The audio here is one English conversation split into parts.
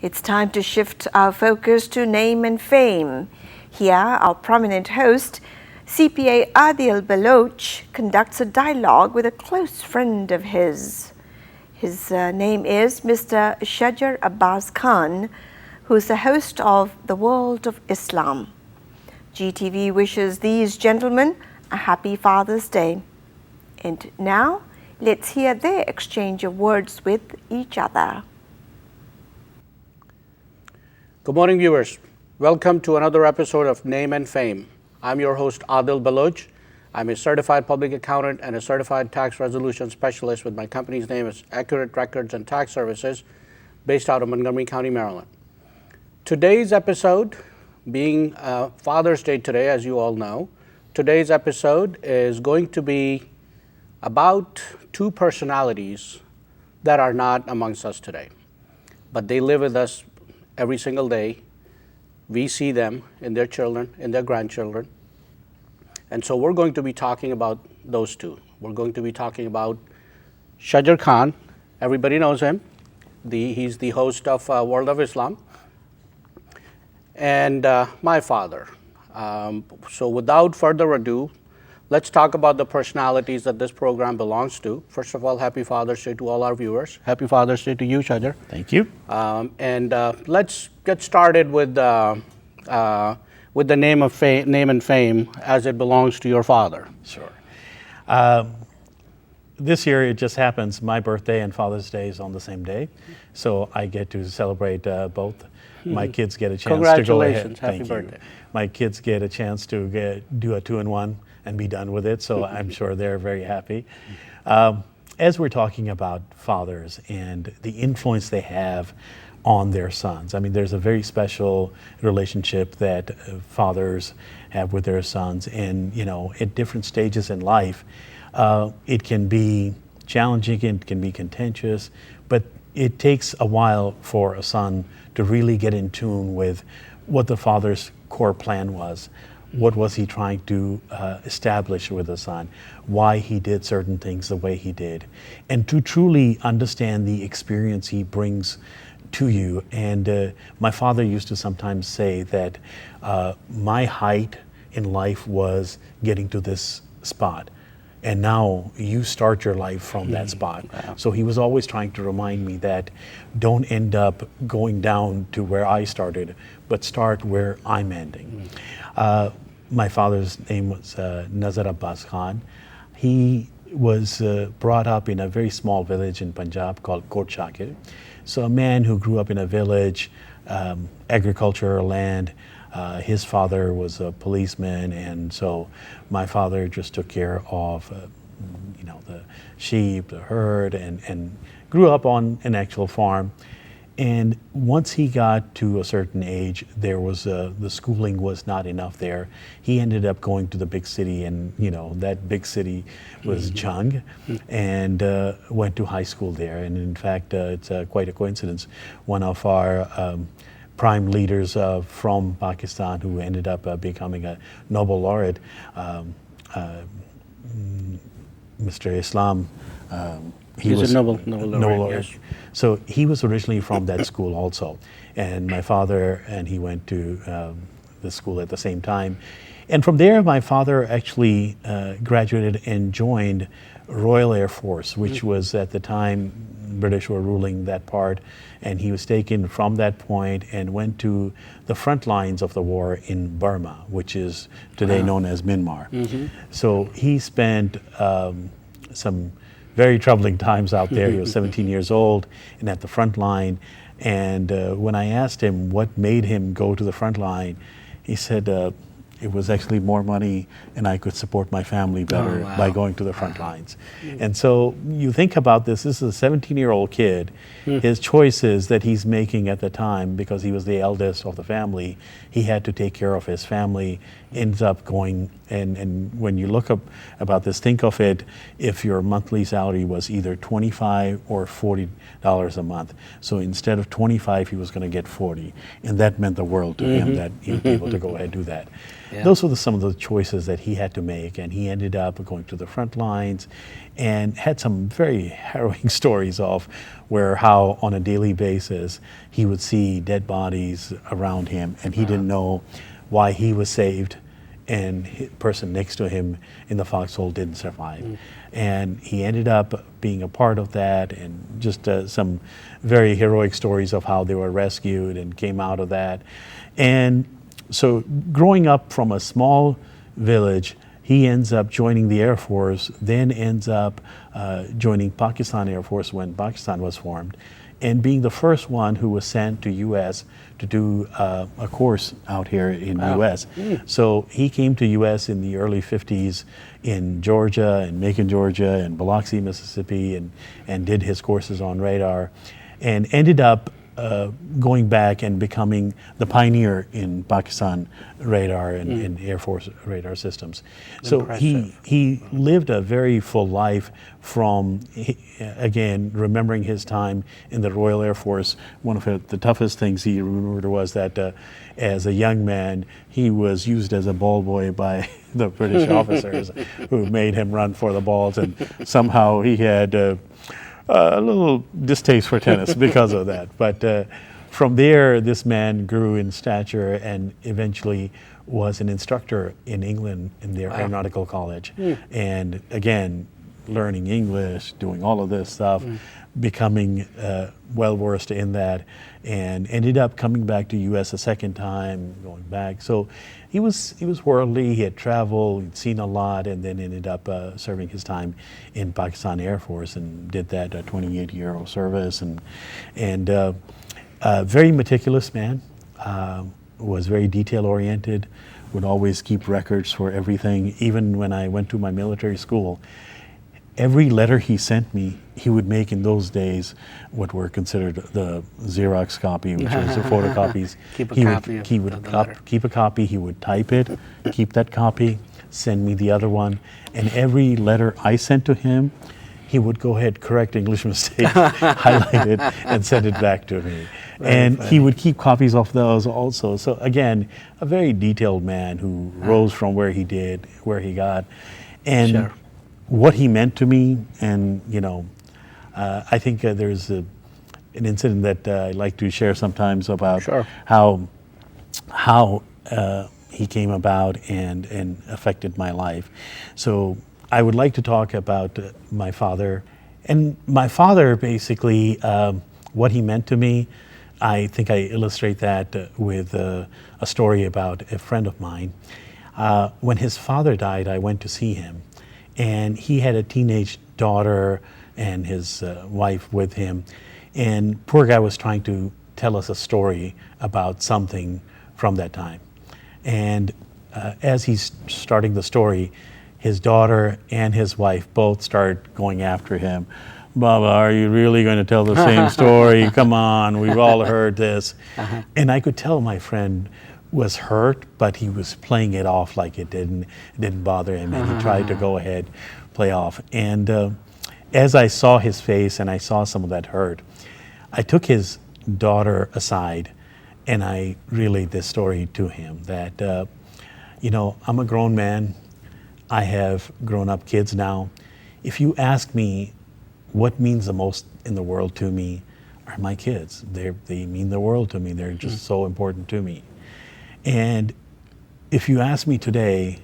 It's time to shift our focus to name and fame. Here, our prominent host, CPA Adil Baloch, conducts a dialogue with a close friend of his. His name is Mr. Shajar Abbas Khan, who is the host of The World of Islam. GTV wishes these gentlemen a happy Father's Day. And now, let's hear their exchange of words with each other. Good morning, viewers. Welcome to another episode of Name and Fame. I'm your host, Adil Baloch. I'm a certified public accountant and a certified tax resolution specialist with my company's name is Accurate Records and Tax Services, based out of Montgomery County, Maryland. Today's episode, being Father's Day today, as you all know, today's episode is going to be about two personalities that are not amongst us today, but they live with us every single day. We see them in their children, in their grandchildren. And so we're going to be talking about those two. We're going to be talking about Shajar Khan. Everybody knows him. He's the host of World of Islam. And my father. So without further ado, let's talk about the personalities that this program belongs to. First of all, happy Father's Day to all our viewers. Happy Father's Day to you, Shajar. Thank you. And let's get started with the name and fame as it belongs to your father. Sure. This year it just happens my birthday and Father's Day is on the same day, so I get to celebrate both. My kids get a chance to go ahead. Congratulations. Happy Thank birthday. you. My kids get a chance to do a 2-in-1 and be done with it, so I'm sure they're very happy. As we're talking about fathers and the influence they have on their sons, I mean, there's a very special relationship that fathers have with their sons, and at different stages in life, it can be challenging, it can be contentious, but it takes a while for a son to really get in tune with what the father's core plan was. What was he trying to establish with the son? Why he did certain things the way he did? And to truly understand the experience he brings to you. And my father used to sometimes say that my height in life was getting to this spot. And now you start your life from that spot. Wow. So he was always trying to remind me that don't end up going down to where I started, but start where I'm ending. My father's name was Nazar Abbas Khan. He was brought up in a very small village in Punjab called Kot Shakir. So a man who grew up in a village, agricultural land. His father was a policeman, and so my father just took care of the sheep, the herd, and grew up on an actual farm. And once he got to a certain age, there was the schooling was not enough there. He ended up going to the big city, and that big city was Jung, and went to high school there. And in fact, it's quite a coincidence. One of our prime leaders from Pakistan who ended up becoming a Nobel laureate, Mr. Islam. He's a Nobel laureate. Yes. So he was originally from that school also. And my father and he went to the school at the same time. And from there, my father actually graduated and joined Royal Air Force, which was at the time British were ruling that part. And he was taken from that point and went to the front lines of the war in Burma, which is today known as Myanmar. So he spent some very troubling times out there. He was 17 years old and at the front line. And when I asked him what made him go to the front line, he said it was actually more money and I could support my family better by going to the front lines. And so you think about this is a 17-year-old kid. His choices that he's making at the time, because he was the eldest of the family, he had to take care of his family, ends up going, and when you look up about this, think of it, if your monthly salary was either $25 or $40 a month. So instead of 25, he was going to get 40. And that meant the world to him that he would be able to go ahead and do that. Yeah. those were some of the choices that he had to make. And he ended up going to the front lines and had some very harrowing stories of how on a daily basis he would see dead bodies around him, and he didn't know why he was saved and the person next to him in the foxhole didn't survive. And he ended up being a part of that, and just some very heroic stories of how they were rescued and came out of that. And so growing up from a small village, he ends up joining the Air Force, then ends up joining Pakistan Air Force when Pakistan was formed, and being the first one who was sent to U.S. to do a course out here in U.S. So he came to U.S. in the early 50s in Georgia and Macon, Georgia, and Biloxi, Mississippi, and did his courses on radar, and ended up going back and becoming the pioneer in Pakistan radar and in Air Force radar systems. So he lived a very full life from, again, remembering his time in the Royal Air Force. One of the toughest things he remembered was that as a young man, he was used as a ball boy by the British officers who made him run for the balls, and somehow he had a little distaste for tennis because of that. But from there, this man grew in stature and eventually was an instructor in England in their aeronautical college. And again, learning English, doing all of this stuff, becoming well-versed in that, and ended up coming back to U.S. a second time, going back. So he was worldly, he had traveled, he'd seen a lot, and then ended up serving his time in Pakistan Air Force and did that 28-year service, and a very meticulous man, was very detail-oriented, would always keep records for everything. Even when I went to my military school, every letter he sent me, he would make in those days what were considered the Xerox copy, which was the photocopies. Keep a copy He would keep a copy, he would type it, keep that copy, send me the other one, and every letter I sent to him, he would go ahead, correct English mistakes, highlight it, and send it back to me. And he would keep copies of those also. So again, a very detailed man who rose from where he did, where he got. And what he meant to me, and I think there's an incident that I like to share sometimes about how he came about and affected my life. So I would like to talk about my father. And my father, basically, what he meant to me, I think I illustrate that with a story about a friend of mine. When his father died, I went to see him. And he had a teenage daughter and his wife with him. And poor guy was trying to tell us a story about something from that time. And as he's starting the story, his daughter and his wife both start going after him. Baba, are you really going to tell the same story? Come on, we've all heard this. And I could tell my friend was hurt, but he was playing it off like it didn't bother him, and he tried to go ahead, play off. And as I saw his face and I saw some of that hurt, I took his daughter aside and I relayed this story to him that, I'm a grown man. I have grown-up kids now. If you ask me what means the most in the world to me, are my kids. They mean the world to me. They're just so important to me. And if you ask me today,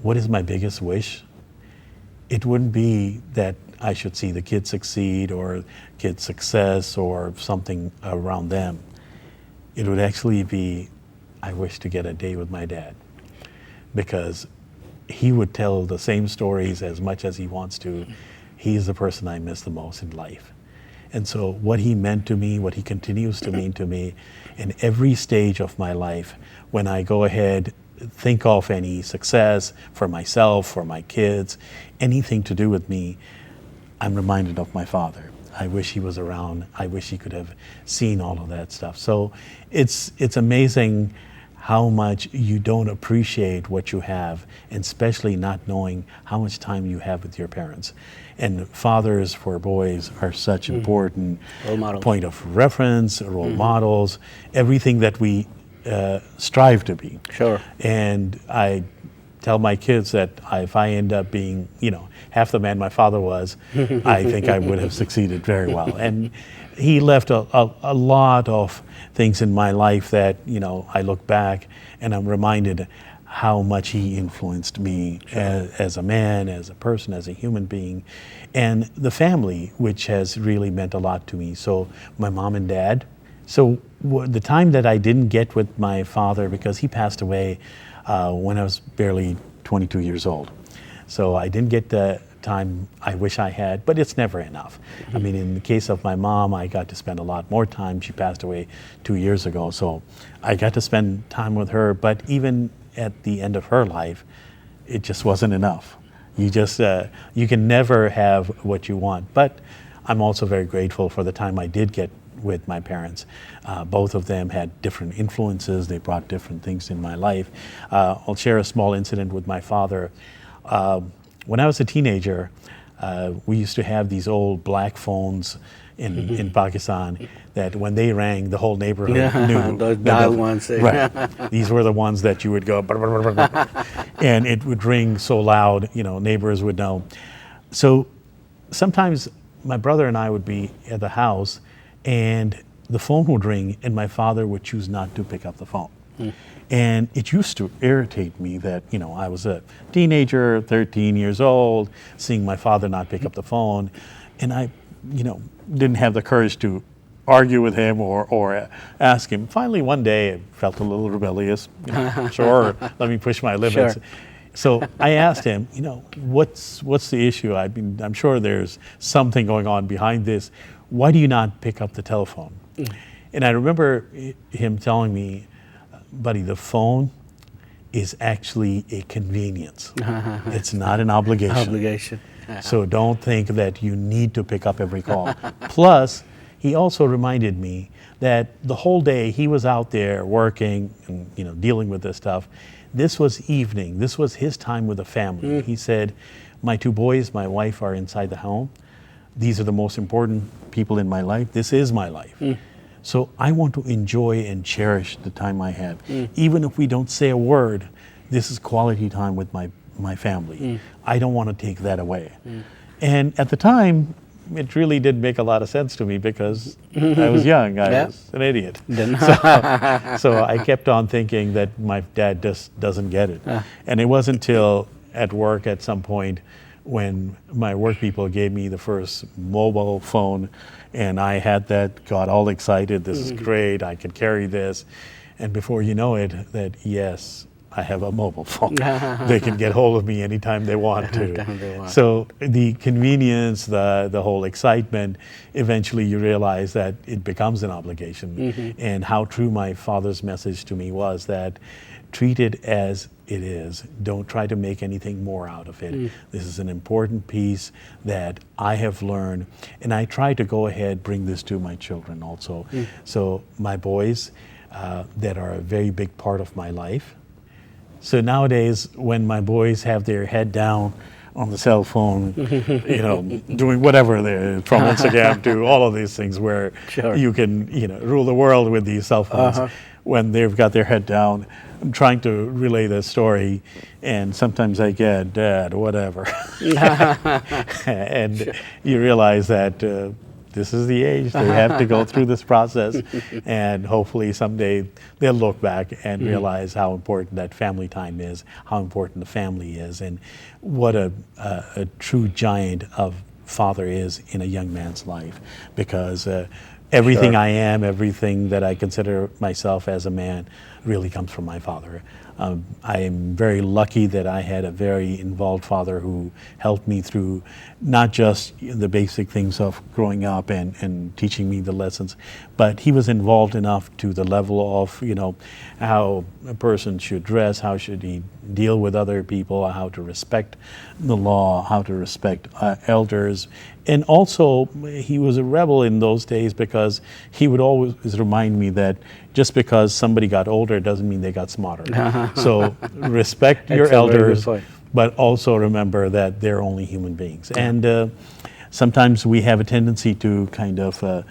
what is my biggest wish? It wouldn't be that I should see the kids succeed or kids' success or something around them. It would actually be, I wish to get a day with my dad, because he would tell the same stories as much as he wants to. He's the person I miss the most in life. And so what he meant to me, what he continues to mean to me in every stage of my life, when I go ahead, think of any success for myself, for my kids, anything to do with me, I'm reminded of my father. I wish he was around. I wish he could have seen all of that stuff. So it's amazing how much you don't appreciate what you have, and especially not knowing how much time you have with your parents. And fathers for boys are such important point of reference, role models, everything that we strive to be. Sure. And I tell my kids that if I end up being, half the man my father was, I think I would have succeeded very well. And he left a lot of things in my life that, I look back and I'm reminded how much he influenced me as a man, as a person, as a human being, and the family, which has really meant a lot to me. So my mom and dad. So the time that I didn't get with my father, because he passed away when I was barely 22 years old. So I didn't get the time I wish I had, but it's never enough. I mean, in the case of my mom, I got to spend a lot more time. She passed away 2 years ago, so I got to spend time with her, but even at the end of her life, it just wasn't enough. You can never have what you want, but I'm also very grateful for the time I did get with my parents. Both of them had different influences. They brought different things in my life. I'll share a small incident with my father. When I was a teenager, we used to have these old black phones in Pakistan that when they rang, the whole neighborhood knew. Those dial ones. Right. These were the ones that you would go, brr, brr, brr, brr, and it would ring so loud, neighbors would know. So sometimes my brother and I would be at the house and the phone would ring and my father would choose not to pick up the phone. And it used to irritate me that, I was a teenager, 13 years old, seeing my father not pick up the phone. And I, didn't have the courage to argue with him or ask him. Finally, one day, I felt a little rebellious. Sure, let me push my limits. Sure. So I asked him, what's the issue? I'm sure there's something going on behind this. Why do you not pick up the telephone? And I remember him telling me, buddy, the phone is actually a convenience. It's not an obligation. So don't think that you need to pick up every call. Plus, he also reminded me that the whole day he was out there working and dealing with this stuff. This was evening. This was his time with the family. He said, my two boys, my wife are inside the home. These are the most important people in my life. This is my life. So I want to enjoy and cherish the time I have. Even if we don't say a word, this is quality time with my family. I don't want to take that away. And at the time, it really did make a lot of sense to me because I was young. I was an idiot. So I kept on thinking that my dad just doesn't get it. And it wasn't until at work at some point when my work people gave me the first mobile phone and I had that, got all excited, this is great, I can carry this. And before you know it, that yes, I have a mobile phone. They can get hold of me anytime they want to. So the convenience, the whole excitement, eventually you realize that it becomes an obligation. And how true my father's message to me was that treat it as it is. Don't try to make anything more out of it. This is an important piece that I have learned. And I try to go ahead, bring this to my children also. So my boys that are a very big part of my life. So nowadays, when my boys have their head down on the cell phone, doing whatever they're from Instagram to all of these things where you can, rule the world with these cell phones. When they've got their head down, I'm trying to relay the story, and sometimes I get, Dad, whatever. And you realize that this is the age they have to go through this process, and hopefully someday they'll look back and realize how important that family time is, how important the family is, and what a true giant of father is in a young man's life. Because everything I am, everything that I consider myself as a man, really comes from my father. I am very lucky that I had a very involved father who helped me through not just the basic things of growing up and teaching me the lessons, but he was involved enough to the level of, how a person should dress, how should he deal with other people, how to respect the law, how to respect elders. And also, he was a rebel in those days because he would always remind me that just because somebody got older doesn't mean they got smarter. So respect your elders, but also remember that they're only human beings. And sometimes we have a tendency to kind of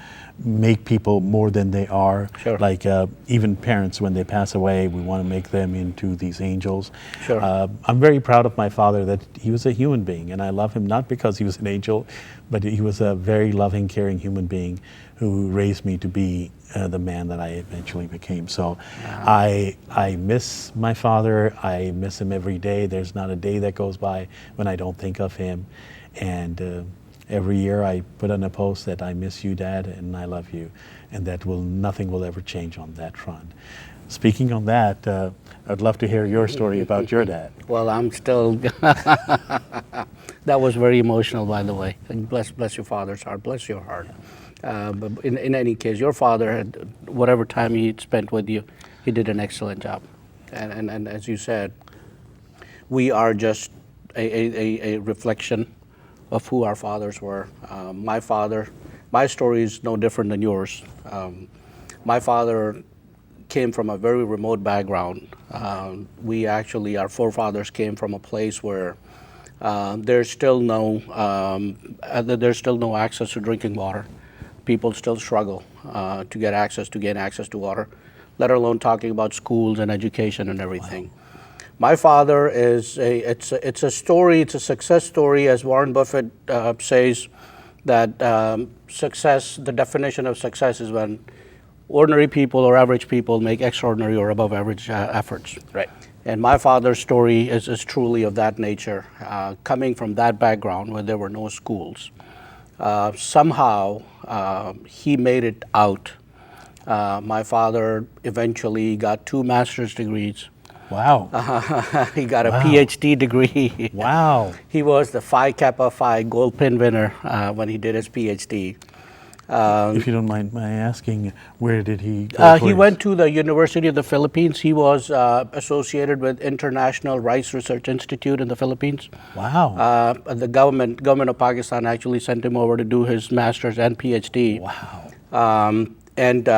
make people more than they are. Sure. Like even parents, when they pass away, we want to make them into these angels. Sure. I'm very proud of my father that he was a human being, and I love him not because he was an angel, but he was a very loving, caring human being who raised me to be the man that I eventually became. So I miss my father. I miss him every day. There's not a day that goes by when I don't think of him. And every year I put on a post that I miss you, Dad, and I love you. And that nothing will ever change on that front. Speaking on that, I'd love to hear your story about your dad. Well, I'm still. That was very emotional, by the way. And bless your father's heart. Bless your heart. But in any case, your father had whatever time he spent with you, he did an excellent job. And as you said, we are just a reflection of who our fathers were. My story is no different than yours. My father came from a very remote background. Our forefathers came from a place where there's still no access to drinking water. People still struggle to gain access to water, let alone talking about schools and education and everything. Wow. My father it's a story, it's a success story, as Warren Buffett says, that success, the definition of success is when ordinary people or average people make extraordinary or above average efforts. Right. And my father's story is truly of that nature, coming from that background where there were no schools. Somehow he made it out. My father eventually got 2 master's degrees. Wow. He got a PhD degree. Wow. He was the Phi Kappa Phi gold pin winner when he did his PhD. If you don't mind my asking, where did he go? He went to the University of the Philippines. He was associated with International Rice Research Institute in the Philippines. Wow. The government of Pakistan actually sent him over to do his master's and PhD. Wow. And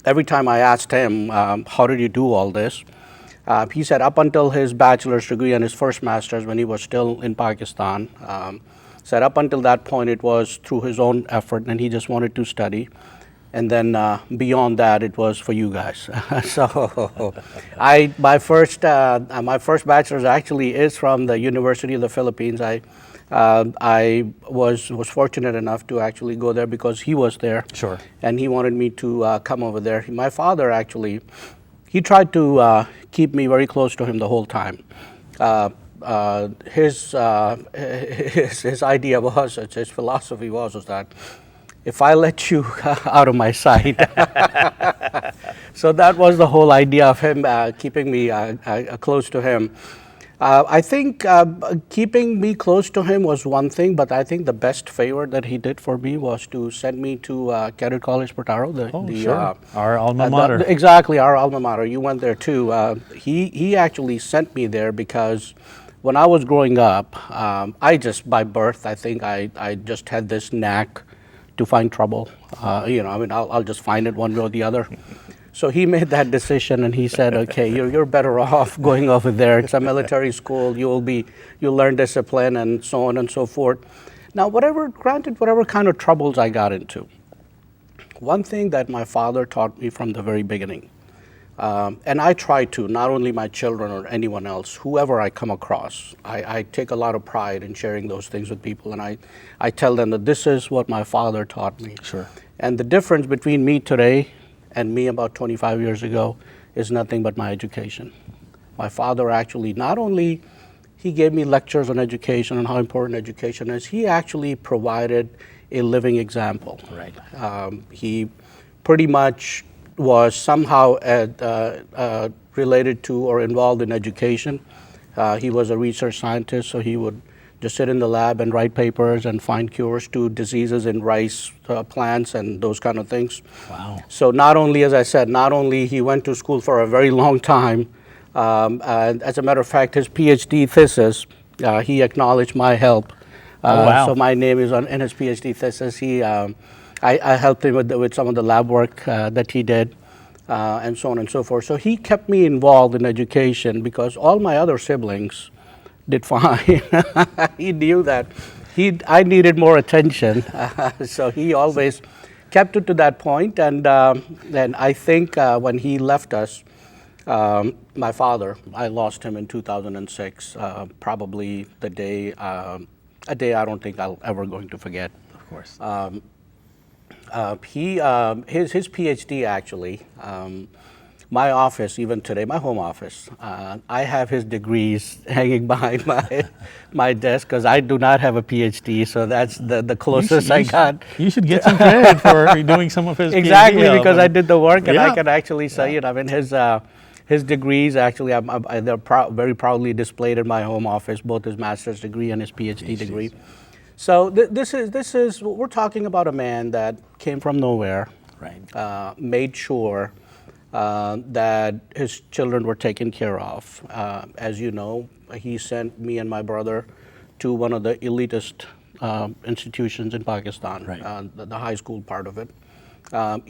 every time I asked him, how did you do all this? He said up until his bachelor's degree and his first master's when he was still in Pakistan, said up until that point it was through his own effort and he just wanted to study. And then beyond that, it was for you guys. So my first bachelor's actually is from the University of the Philippines. I was fortunate enough to actually go there because he was there. Sure. And he wanted me to come over there. My father actually, he tried to keep me very close to him the whole time. His idea was, his philosophy was that if I let you out of my sight. So that was the whole idea of him keeping me close to him. I think keeping me close to him was one thing, but I think the best favor that he did for me was to send me to Cadet College, Petaro. Sure. Our alma mater. Exactly, our alma mater. You went there too. He actually sent me there because when I was growing up, by birth, I think I just had this knack to find trouble. I'll just find it one way or the other. So he made that decision and he said, okay, you're better off going over there. It's a military school. You'll learn discipline and so on and so forth. Now, whatever kind of troubles I got into, one thing that my father taught me from the very beginning, and I try to, not only my children or anyone else, whoever I come across, I take a lot of pride in sharing those things with people, and I tell them that this is what my father taught me. Sure. And the difference between me today and me about 25 years ago is nothing but my education. My father actually, not only he gave me lectures on education and how important education is, he actually provided a living example. Right. He pretty much was somehow related to or involved in education. He was a research scientist, so he would just sit in the lab and write papers and find cures to diseases in rice plants and those kind of things. Wow. So not only, as I said, he went to school for a very long time. And as a matter of fact, his PhD thesis, he acknowledged my help. Wow. So my name is in his PhD thesis. I helped him with some of the lab work that he did, and so on and so forth. So he kept me involved in education because all my other siblings did fine. He knew that I needed more attention, so he always kept it to that point, and then I think when he left us, my father, I lost him in 2006. Probably the day, a day I don't think I'll ever going to forget. Of course. His PhD actually. My office, even today, my home office, I have his degrees hanging behind my desk because I do not have a PhD, so that's the closest I got. You should get some credit for doing some of his Exactly, PhD because I did the work, and I Yeah. can actually say it. I mean, his degrees actually, they're very proudly displayed in my home office, both his master's degree and his PhD degree. So this is we're talking about a man that came from nowhere, Right. made sure that his children were taken care of. As you know, he sent me and my brother to one of the elitist institutions in Pakistan, Right. The high school part of it.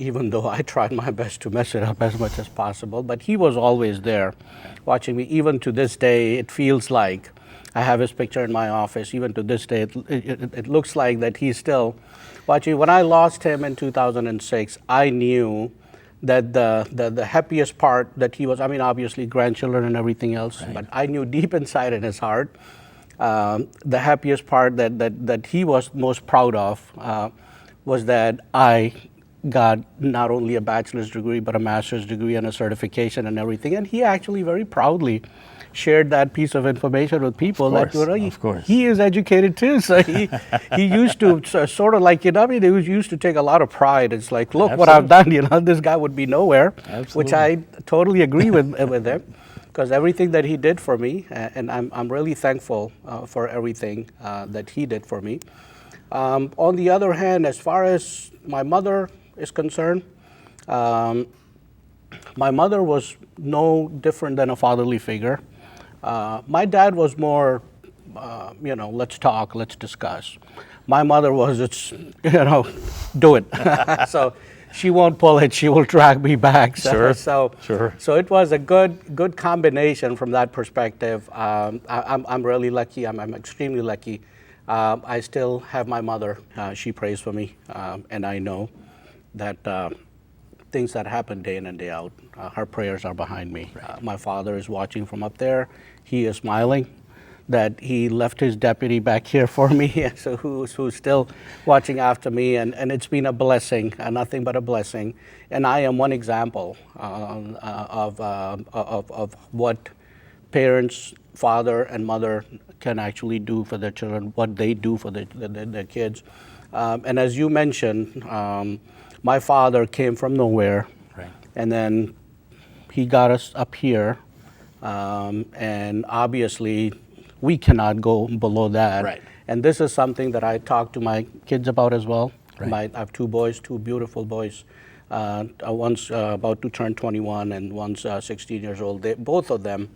Even though I tried my best to mess it up as much as possible, but he was always there watching me. Even to this day, it feels like I have his picture in my office. Even to this day, it looks like that he's still watching. When I lost him in 2006, I knew that the happiest part that he was, I mean, obviously grandchildren and everything else, but I knew deep inside in his heart, the happiest part that he was most proud of was that I got not only a bachelor's degree, but a master's degree and a certification and everything. And he actually very proudly shared that piece of information with people. Of course. He is educated too. So he used to sort of like, I mean, he used to take a lot of pride. It's like, look what I've done, this guy would be nowhere, which I totally agree with him. Because everything that he did for me, and I'm really thankful for everything that he did for me. On the other hand, as far as my mother is concerned, my mother was no different than a fatherly figure. My dad was more, let's talk, let's discuss. My mother was, do it. So she won't pull it, she will drag me back. Sure. So it was a good combination from that perspective. I'm really lucky, I'm extremely lucky. I still have my mother, she prays for me, and I know that things that happen day in and day out, her prayers are behind me. My father is watching from up there. He is smiling that he left his deputy back here for me, so who's still watching after me, and it's been a blessing, nothing but a blessing. And I am one example of what parents, father and mother, can actually do for their children, what they do for their kids. And as you mentioned, my father came from nowhere, and then he got us up here, and obviously we cannot go below that. And this is something that I talk to my kids about as well. I have two boys, two beautiful boys. One's about to turn 21 and one's 16 years old. Both of them,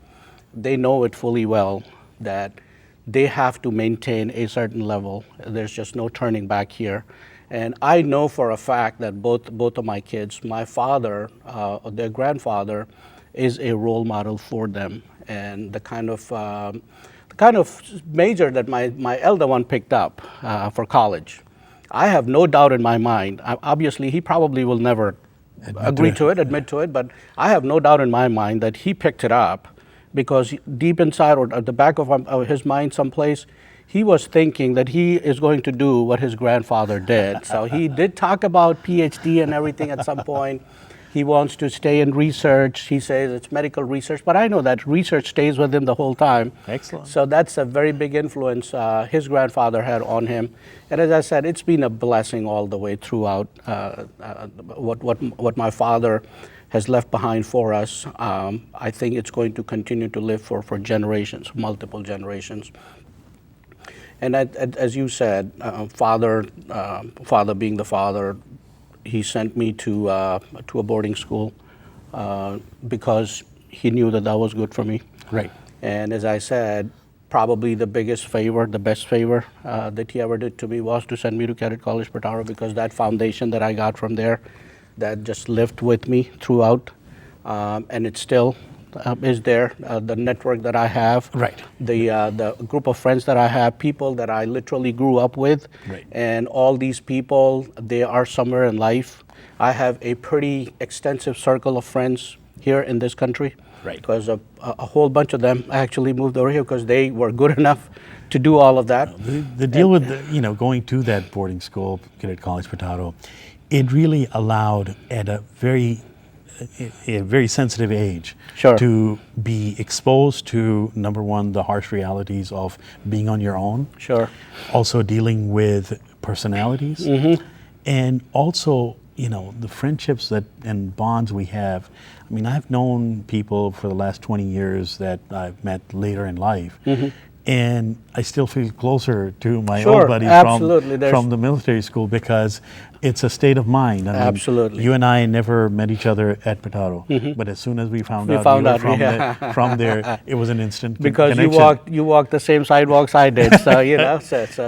they know it fully well that they have to maintain a certain level. There's just no turning back here. And I know for a fact that both of my kids, my father, their grandfather, is a role model for them. And the kind of major that my elder one picked up for college, I have no doubt in my mind. Obviously, he probably will never admit to it, but I have no doubt in my mind that he picked it up because deep inside or at the back of his mind someplace, he was thinking that he is going to do what his grandfather did. So he did talk about PhD and everything at some point. He wants to stay in research. He says it's medical research, but I know that research stays with him the whole time. Excellent. So that's a very big influence his grandfather had on him. And as I said, it's been a blessing all the way throughout what my father has left behind for us. I think it's going to continue to live for generations, multiple generations. And as you said, father being the father, he sent me to a boarding school because he knew that was good for me. And as I said, probably the biggest favor, the best favor that he ever did to me was to send me to Cadet College, Petaro, because that foundation that I got from there, that just lived with me throughout, and it's still is there, the network that I have, Right. the group of friends that I have, people that I literally grew up with, Right. and all these people, they are somewhere in life. I have a pretty extensive circle of friends here in this country. Right. Because a whole bunch of them actually moved over here because they were good enough to do all of that. The deal with going to that boarding school, Cadet College Petaro, it really allowed at a very sensitive age Sure. to be exposed to, number one, the harsh realities of being on your own. Sure. Also dealing with personalities, and also the friendships and bonds we have. I mean, I've known people for the last 20 years that I've met later in life, and I still feel closer to my Sure, old buddies absolutely. from the military school because it's a state of mind. I mean, Absolutely. you and I never met each other at Petaro, but as soon as we found out found you were out, from, from there, it was an instant Because connection. you walked the same sidewalks I did, so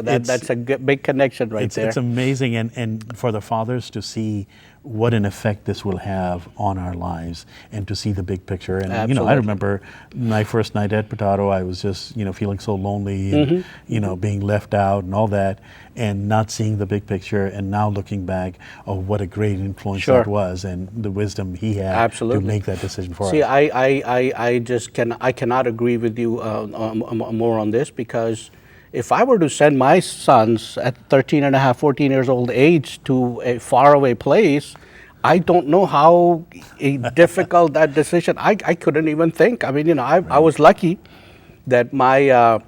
that's a big connection right there. It's amazing, and for the fathers to see what an effect this will have on our lives, and to see the big picture. And I Absolutely. remember my first night at Petaro, I was just feeling so lonely, and being left out and all that, and not seeing the big picture. And now looking back, what a great influence Sure. that was, and the wisdom he had Absolutely. to make that decision for See, us. I cannot agree with you more on this, because if I were to send my sons at 13 and a half, 14 years old age to a faraway place, I don't know how difficult that decision. I couldn't even think. I mean, I was lucky that my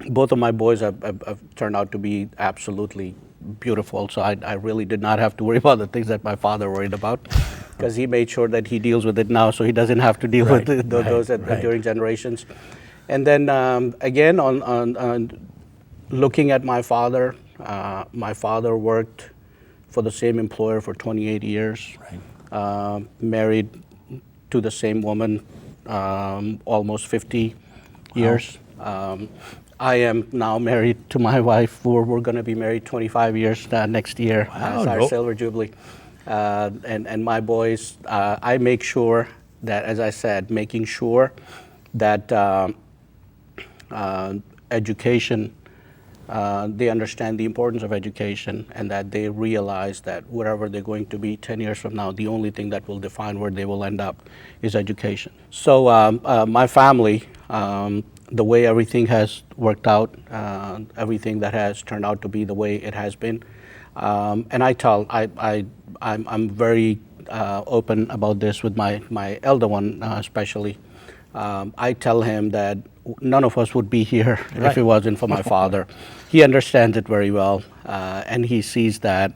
both of my boys have turned out to be absolutely beautiful. So I really did not have to worry about the things that my father worried about, because he made sure that he deals with it now, so he doesn't have to deal Right, with those right. during generations. And then again, on looking at my father worked for the same employer for 28 years, Right. married to the same woman almost 50 years. I am now married to my wife. We're going to be married 25 years next year. Wow, It's our no- silver jubilee. And my boys, I make sure that, as I said, making sure that education, they understand the importance of education, and that they realize that wherever they're going to be 10 years from now, the only thing that will define where they will end up is education. So my family, the way everything has worked out, everything that has turned out to be the way it has been, and I'm very open about this with my elder one, especially. I tell him that none of us would be here if Right. it wasn't for my father. He understands it very well, and he sees that.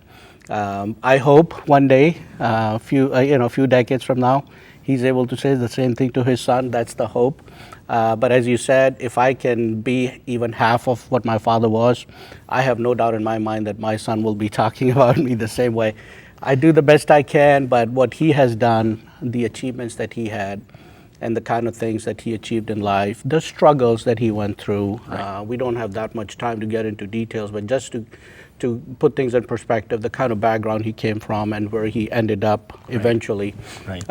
I hope one day, a few decades from now, he's able to say the same thing to his son. That's the hope. But as you said, if I can be even half of what my father was, I have no doubt in my mind that my son will be talking about me the same way. I do the best I can, but what he has done, the achievements that he had, and the kind of things that he achieved in life, the struggles that he went through. We don't have that much time to get into details, but just to put things in perspective, the kind of background he came from and where he ended up eventually. Right.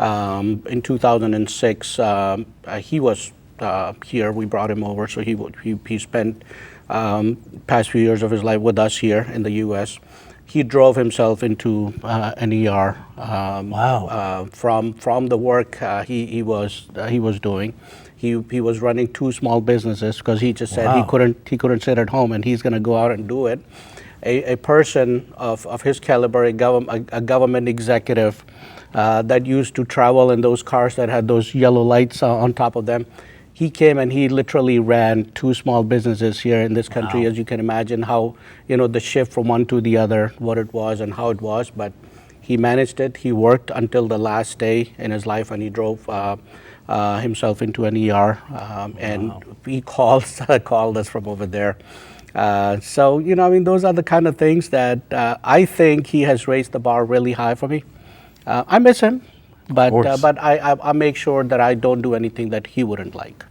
In 2006, he was here. We brought him over, so he spent past few years of his life with us here in the U.S. He drove himself into an ER. Wow. From the work he was doing. He was running 2 small businesses because he just said Wow. he couldn't sit at home, and he's going to go out and do it. A person of his caliber, a government executive that used to travel in those cars that had those yellow lights on top of them. He came and he literally ran 2 small businesses here in this country. Wow. As you can imagine, how the shift from one to the other, what it was and how it was. But he managed it. He worked until the last day in his life, and he drove himself into an ER. And he called us from over there. So those are the kind of things that I think he has raised the bar really high for me. I miss him, but course. I make sure that I don't do anything that he wouldn't like.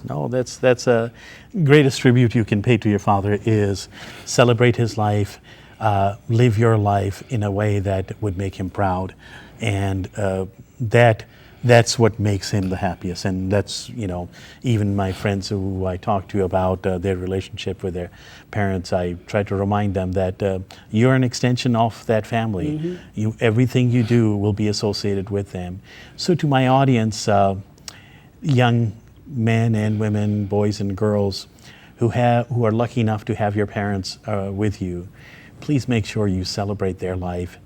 No, that's a greatest tribute you can pay to your father is celebrate his life, live your life in a way that would make him proud, and that that's what makes him the happiest. And that's, even my friends who I talk to about their relationship with their parents, I try to remind them that you're an extension of that family. Everything you do will be associated with them. So to my audience, young men and women, boys and girls who are lucky enough to have your parents with you, please make sure you celebrate their life.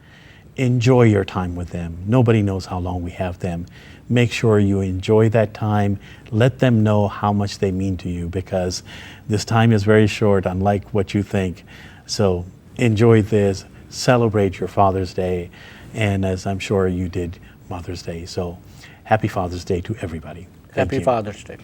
Enjoy your time with them. Nobody knows how long we have them. Make sure you enjoy that time. Let them know how much they mean to you, because this time is very short, unlike what you think. So enjoy this, celebrate your Father's Day, and as I'm sure you did, Mother's Day. So happy Father's Day to everybody. Thank Happy you. Father's Day.